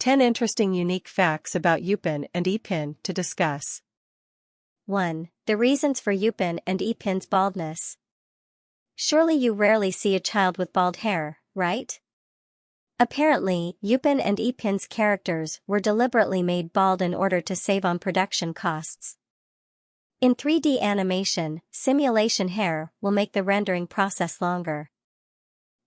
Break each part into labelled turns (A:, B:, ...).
A: 10 interesting unique facts about Upin and Ipin to discuss.
B: 1. The reasons for Upin and Ipin's baldness. Surely you rarely see a child with bald hair, right? Apparently, Upin and Ipin's characters were deliberately made bald in order to save on production costs. In 3D animation, simulation hair will make the rendering process longer.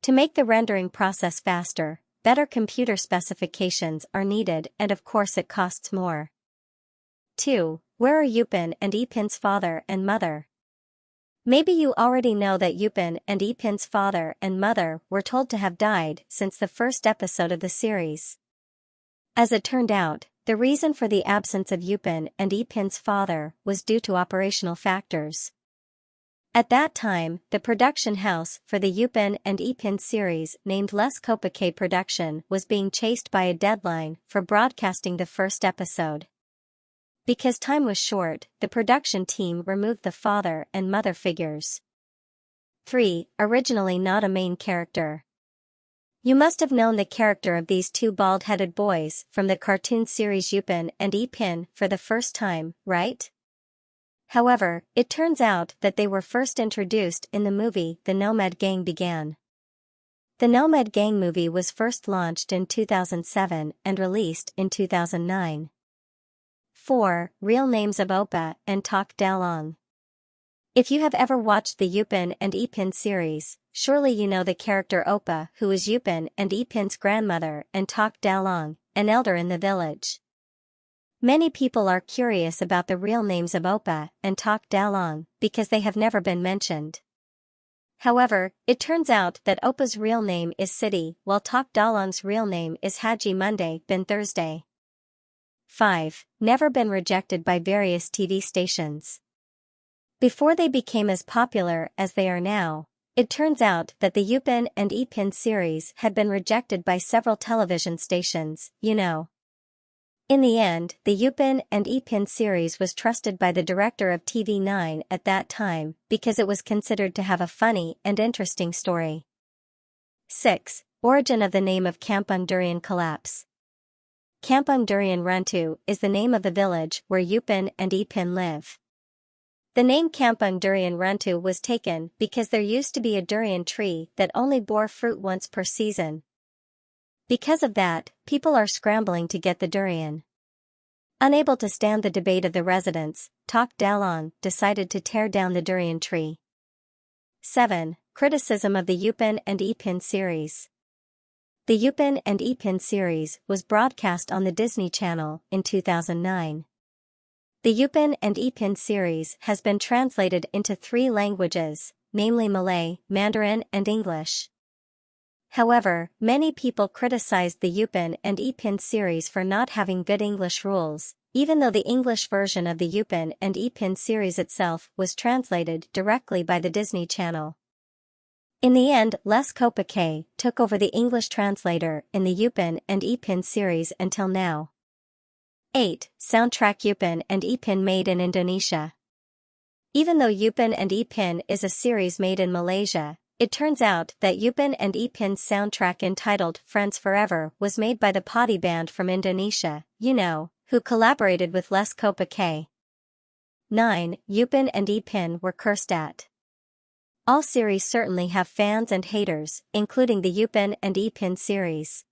B: To make the rendering process faster, better computer specifications are needed, and of course it costs more. 2. Where are Upin and Ipin's father and mother? Maybe you already know that Upin and Ipin's father and mother were told to have died since the first episode of the series. As it turned out, the reason for the absence of Upin and Ipin's father was due to operational factors. At that time, the production house for the Upin and Ipin series, named Les Copaquet Production, was being chased by a deadline for broadcasting the first episode. Because time was short, the production team removed the father and mother figures. 3. Originally not a main character. You must have known the character of these two bald-headed boys from the cartoon series Upin and Ipin for the first time, right? However, it turns out that they were first introduced in the movie The Nomad Gang Began. The Nomad Gang movie was first launched in 2007 and released in 2009. 4. Real names of Oppa and Tak Dalong. If you have ever watched the Upin and Ipin series, surely you know the character Oppa, who is Upin and Ipin's grandmother, and Tak Dalong, an elder in the village. Many people are curious about the real names of Oppa and Tak Dalong because they have never been mentioned. However, it turns out that Oppa's real name is Siti, while Tak Dalong's real name is Haji Monday bin Thursday. 5. Never been rejected by various TV stations. Before they became as popular as they are now, it turns out that the Upin and Ipin series had been rejected by several television stations, you know. In the end, the Upin and Ipin series was trusted by the director of TV9 at that time because it was considered to have a funny and interesting story. 6. Origin of the name of Kampung Durian Collapse. Kampung Durian Runtuh is the name of the village where Upin and Ipin live. The name Kampung Durian Runtuh was taken because there used to be a durian tree that only bore fruit once per season. Because of that, people are scrambling to get the durian. Unable to stand the debate of the residents, Tak Dalong decided to tear down the durian tree. 7. Criticism of the Upin and Ipin series. The Upin and Ipin series was broadcast on the Disney Channel in 2009. The Upin and Ipin series has been translated into 3 languages, namely Malay, Mandarin, and English. However, many people criticized the Upin and Ipin series for not having good English rules, even though the English version of the Upin and Ipin series itself was translated directly by the Disney Channel. In the end, Les Copaquet took over the English translator in the Upin and Ipin series until now. 8. Soundtrack Upin and Ipin made in Indonesia. Even though Upin and Ipin is a series made in Malaysia, it turns out that Upin and Ipin's soundtrack entitled Friends Forever was made by the Potty Band from Indonesia, you know, who collaborated with Les Copaquet. 9. Upin and Ipin were cursed at. All series certainly have fans and haters, including the Upin and Ipin series.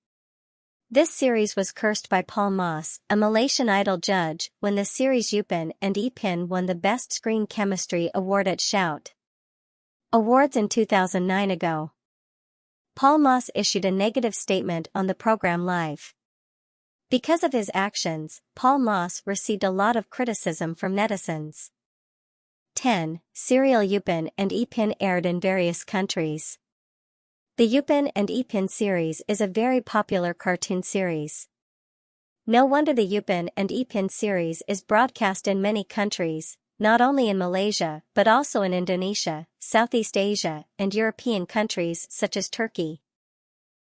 B: This series was cursed by Paul Moss, a Malaysian Idol judge, when the series Upin and Ipin won the Best Screen Chemistry Award at Shout Awards in 2009 ago. Paul Moss issued a negative statement on the program live. Because of his actions, Paul Moss received a lot of criticism from netizens. 10. Serial Upin and Ipin aired in various countries. The Upin and Ipin series is a very popular cartoon series. No wonder the Upin and Ipin series is broadcast in many countries, not only in Malaysia but also in Indonesia, Southeast Asia, and European countries such as Turkey.